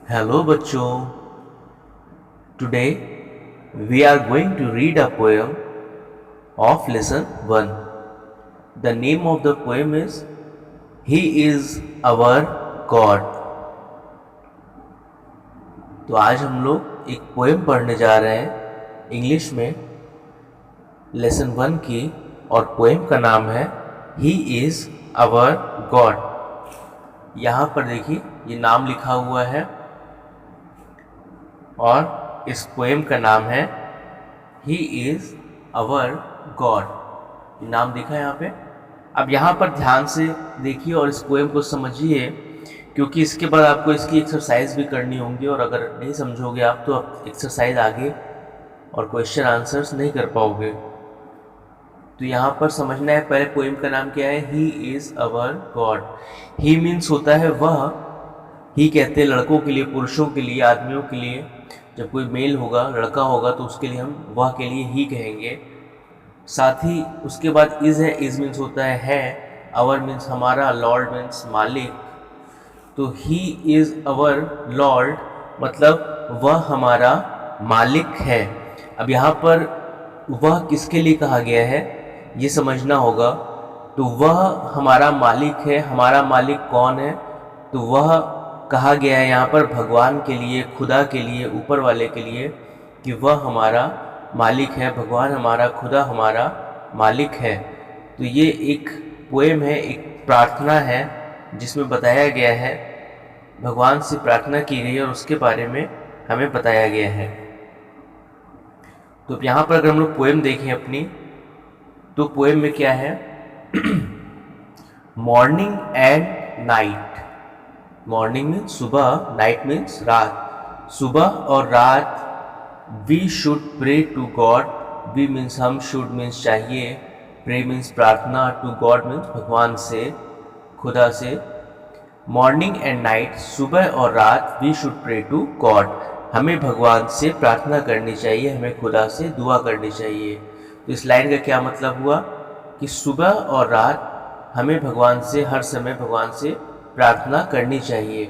Hello बच्चों, today we are going to read a poem of lesson 1. The name of the poem is He is our God. तो आज हम लोग एक poem पढ़ने जा रहे हैं इंग्लिश में लेसन 1 की, और पोएम का नाम है He is our God. यहाँ पर देखिए ये नाम लिखा हुआ है और इस पोएम का नाम है He is our God. नाम दिखा है यहाँ पे. अब यहाँ पर ध्यान से देखिए और इस पोएम को समझिए, क्योंकि इसके बाद आपको इसकी एक्सरसाइज भी करनी होंगी, और अगर नहीं समझोगे आप तो आप एक्सरसाइज आगे और क्वेश्चन आंसर्स नहीं कर पाओगे. तो यहाँ पर समझना है पहले पोएम का नाम क्या है. He is our God. He means होता है वह. ही कहते हैं लड़कों के लिए, पुरुषों के लिए, आदमियों के लिए. जब कोई मेल होगा, लड़का होगा, तो उसके लिए हम वह के लिए ही कहेंगे. साथ ही उसके बाद इज़ है. इज़ मीन्स होता है. आवर मीन्स हमारा. लॉर्ड मीन्स मालिक. तो ही इज़ आवर लॉर्ड मतलब वह हमारा मालिक है. अब यहाँ पर वह किसके लिए कहा गया है ये समझना होगा. तो वह हमारा मालिक है. हमारा मालिक कौन है? तो वह कहा गया है यहाँ पर भगवान के लिए, खुदा के लिए, ऊपर वाले के लिए, कि वह हमारा मालिक है. भगवान हमारा, खुदा हमारा मालिक है. तो ये एक पोएम है, एक प्रार्थना है, जिसमें बताया गया है, भगवान से प्रार्थना की गई है और उसके बारे में हमें बताया गया है. तो यहाँ पर अगर हम लोग पोएम देखें अपनी, तो पोएम में क्या है. Morning and night. Morning means सुबह, नाइट मीन्स रात. सुबह और रात we should pray to God. We means हम, शुड मीन्स चाहिए, प्रे मीन्स प्रार्थना, टू गॉड मीन्स भगवान से, खुदा से. मॉर्निंग एंड नाइट, सुबह और रात, we should pray to God. हमें भगवान से प्रार्थना करनी चाहिए, हमें खुदा से दुआ करनी चाहिए. तो इस लाइन का क्या मतलब हुआ कि सुबह और रात हमें भगवान से, हर समय भगवान से प्रार्थना करनी चाहिए.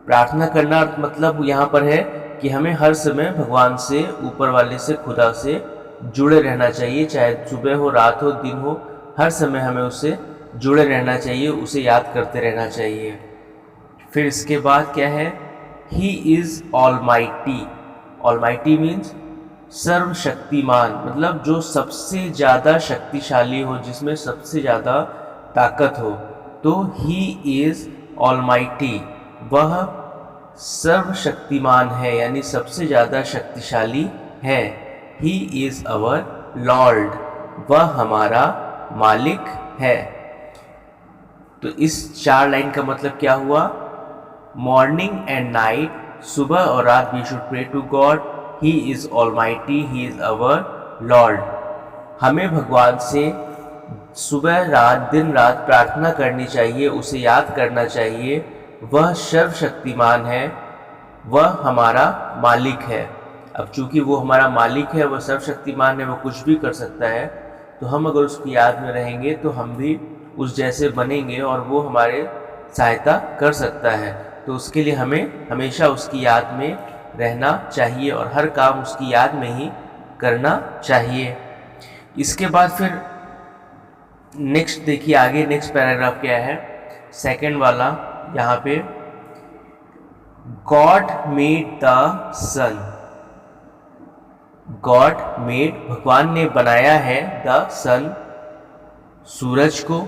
प्रार्थना करना मतलब यहाँ पर है कि हमें हर समय भगवान से, ऊपर वाले से, खुदा से जुड़े रहना चाहिए. चाहे सुबह हो, रात हो, दिन हो, हर समय हमें उससे जुड़े रहना चाहिए, उसे याद करते रहना चाहिए. फिर इसके बाद क्या है. ही इज़ ऑलमाइटी. ऑलमाइटी मीन्स सर्वशक्तिमान, मतलब जो सबसे ज़्यादा शक्तिशाली हो, जिसमें सबसे ज़्यादा ताकत हो. तो ही इज़ ऑलमाइटी, वह सर्वशक्तिमान है, यानी सबसे ज़्यादा शक्तिशाली है. ही इज़ अवर लॉर्ड, वह हमारा मालिक है. तो इस 4 लाइन का मतलब क्या हुआ. मॉर्निंग एंड नाइट, सुबह और रात, we should pray to God. He is almighty, he is our lord. हमें भगवान से सुबह रात, दिन रात प्रार्थना करनी चाहिए, उसे याद करना चाहिए. वह सर्वशक्तिमान है, वह हमारा मालिक है. अब चूंकि वो हमारा मालिक है, वह सर्वशक्तिमान है, वह कुछ भी कर सकता है, तो हम अगर उसकी याद में रहेंगे तो हम भी उस जैसे बनेंगे और वो हमारे सहायता कर सकता है. तो उसके लिए हमें हमेशा उसकी याद में रहना चाहिए और हर काम उसकी याद में ही करना चाहिए. इसके बाद फिर नेक्स्ट देखिए आगे, नेक्स्ट पैराग्राफ क्या है, सेकंड वाला. यहाँ पे God made the sun. God made, भगवान ने बनाया है, द सन, सूरज को.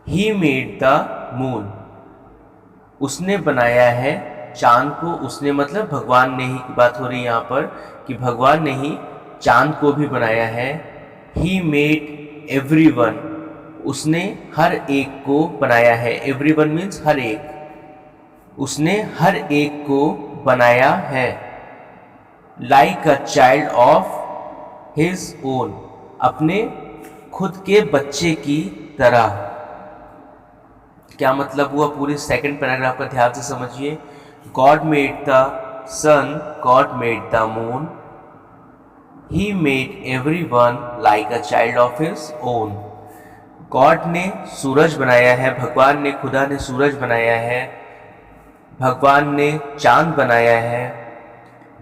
ही मेड द मून, उसने बनाया है चांद को. उसने मतलब भगवान ने ही की बात हो रही है यहाँ पर, कि भगवान ने ही चांद को भी बनाया है. ही मेड एवरीवन, उसने हर एक को बनाया है. एवरीवन मीन्स हर एक. उसने हर एक को बनाया है. Like a child of his own, अपने खुद के बच्चे की तरह. क्या मतलब हुआ पूरे सेकंड पैराग्राफ का ध्यान से समझिए. God made the sun, God made the moon, he made everyone like a child of his own. God ने सूरज बनाया है, भगवान ने, खुदा ने सूरज बनाया है. भगवान ने चांद बनाया है।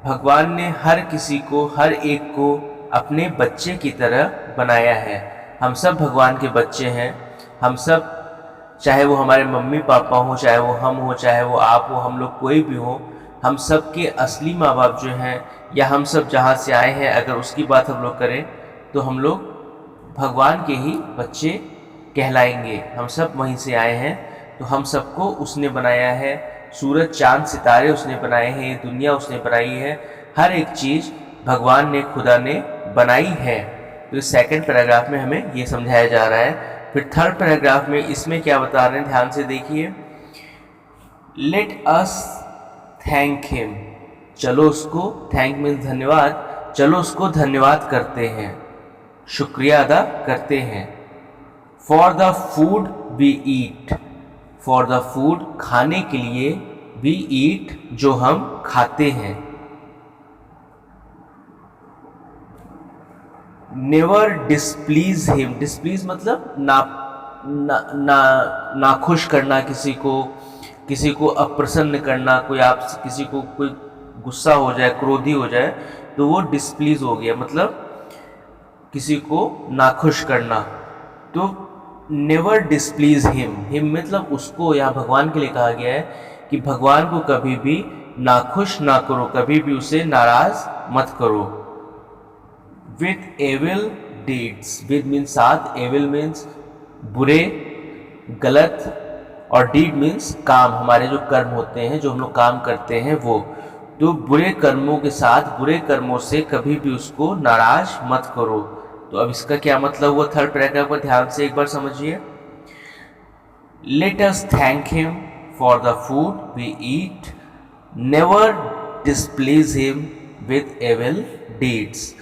भगवान ने हर किसी को, हर एक को अपने बच्चे की तरह बनाया है। हम सब भगवान के बच्चे हैं। हम सब, चाहे वो हमारे मम्मी पापा हों, चाहे वो हम हो, चाहे वो आप हो, हम लोग कोई भी हो, हम सब के असली माँ बाप जो हैं, या हम सब जहाँ से आए हैं, अगर उसकी बात हम लोग करें तो हम लोग भगवान के ही बच्चे कहलाएंगे। हम सब वहीं से आए हैं, तो हम सबको उसने बनाया है। सूरज चांद सितारे उसने बनाए हैं, ये दुनिया उसने बनाई है। हर एक चीज़ भगवान ने, खुदा ने बनाई है। तो इस सेकंड पैराग्राफ में हमें ये समझाया जा रहा है। फिर थर्ड पैराग्राफ में इसमें क्या बता रहे हैं, ध्यान से देखिए। लेट अस थैंक हिम, चलो उसको, थैंक मीन्स धन्यवाद, चलो उसको धन्यवाद करते हैं, शुक्रिया अदा करते हैं। For the food we eat, for the food खाने के लिए, वी ईट जो हम खाते हैं। नेवर डिसप्लीज हिम, डिसप्लीज मतलब नाखुश करना, किसी को अप्रसन्न करना, किसी को कोई गुस्सा हो जाए, क्रोधी हो जाए, तो वो डिसप्लीज हो गया, मतलब किसी को नाखुश करना। तो नेवर डिसप्लीज हिम मतलब उसको, यहाँ भगवान के लिए कहा गया है कि भगवान को कभी भी नाखुश ना करो, कभी भी उसे नाराज मत करो। With evil deeds, with means साथ, एविल मीन्स बुरे, गलत, और डीड मीन्स काम, हमारे जो कर्म होते हैं, जो हम लोग काम करते हैं वो। तो बुरे कर्मों के साथ, बुरे कर्मों से कभी भी उसको नाराज मत करो। तो अब इसका क्या मतलब हुआ, थर्ड पैराग्राफ को ध्यान से एक बार समझिए। Let us thank him for the food we eat, never displease him with evil deeds.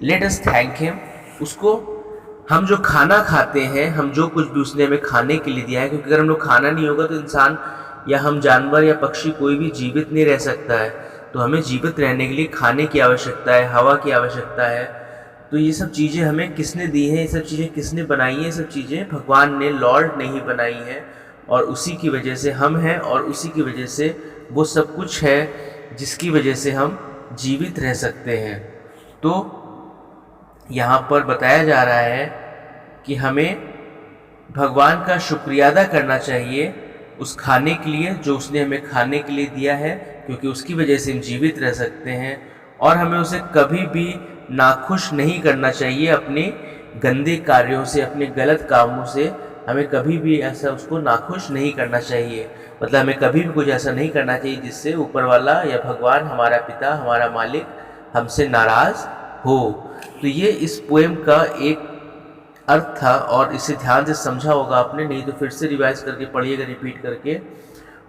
Let us thank him, उसको, हम जो खाना खाते हैं, हम जो कुछ भी उसने हमें खाने के लिए दिया है, क्योंकि अगर हम लोग खाना नहीं होगा तो इंसान या हम जानवर या पक्षी कोई भी जीवित नहीं रह सकता है। तो हमें जीवित रहने के लिए खाने की आवश्यकता है, हवा की आवश्यकता है। तो ये सब चीज़ें हमें किसने दी हैं, ये सब चीज़ें किसने बनाई हैं, ये सब चीज़ें भगवान ने, लॉर्ड ने ही बनाई हैं। और उसी की वजह से हम हैं, और उसी की वजह से वो सब कुछ है जिसकी वजह से हम जीवित रह सकते हैं। तो यहाँ पर बताया जा रहा है कि हमें भगवान का शुक्रिया अदा करना चाहिए उस खाने के लिए जो उसने हमें खाने के लिए दिया है, क्योंकि उसकी वजह से हम जीवित रह सकते हैं। और हमें उसे कभी भी नाखुश नहीं करना चाहिए अपने गंदे कार्यों से, अपने गलत कामों से। हमें कभी भी ऐसा उसको नाखुश नहीं करना चाहिए, मतलब हमें कभी भी कुछ ऐसा नहीं करना चाहिए जिससे ऊपर वाला या भगवान, हमारा पिता, हमारा मालिक हमसे नाराज़ हो। तो ये इस पोएम का एक अर्थ था, और इसे ध्यान से समझा होगा आपने, नहीं तो फिर से रिवाइज करके पढ़िएगा, रिपीट करके,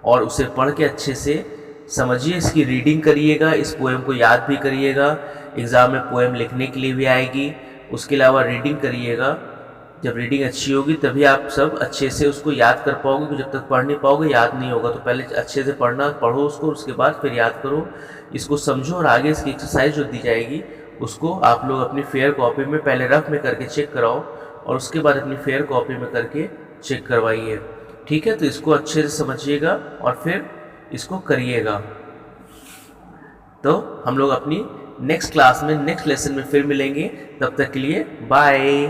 और उसे पढ़ के अच्छे से समझिए, इसकी रीडिंग करिएगा, इस पोएम को याद भी करिएगा। एग्ज़ाम में पोएम लिखने के लिए भी आएगी। उसके अलावा रीडिंग करिएगा। जब रीडिंग अच्छी होगी तभी आप सब अच्छे से उसको याद कर पाओगे, क्योंकि जब तक पढ़ नहीं पाओगे याद नहीं होगा। तो पहले अच्छे से पढ़ो उसको, उसके बाद फिर याद करो, इसको समझो, और आगे इसकी एक्सरसाइज जो दी जाएगी उसको आप लोग अपनी फेयर कॉपी में पहले रफ में करके चेक कराओ, और उसके बाद अपनी फेयर कॉपी में करके चेक करवाइए। ठीक है, तो इसको अच्छे से समझिएगा और फिर इसको करिएगा। तो हम लोग अपनी नेक्स्ट क्लास में, नेक्स्ट लेसन में फिर मिलेंगे। तब तक के लिए बाय।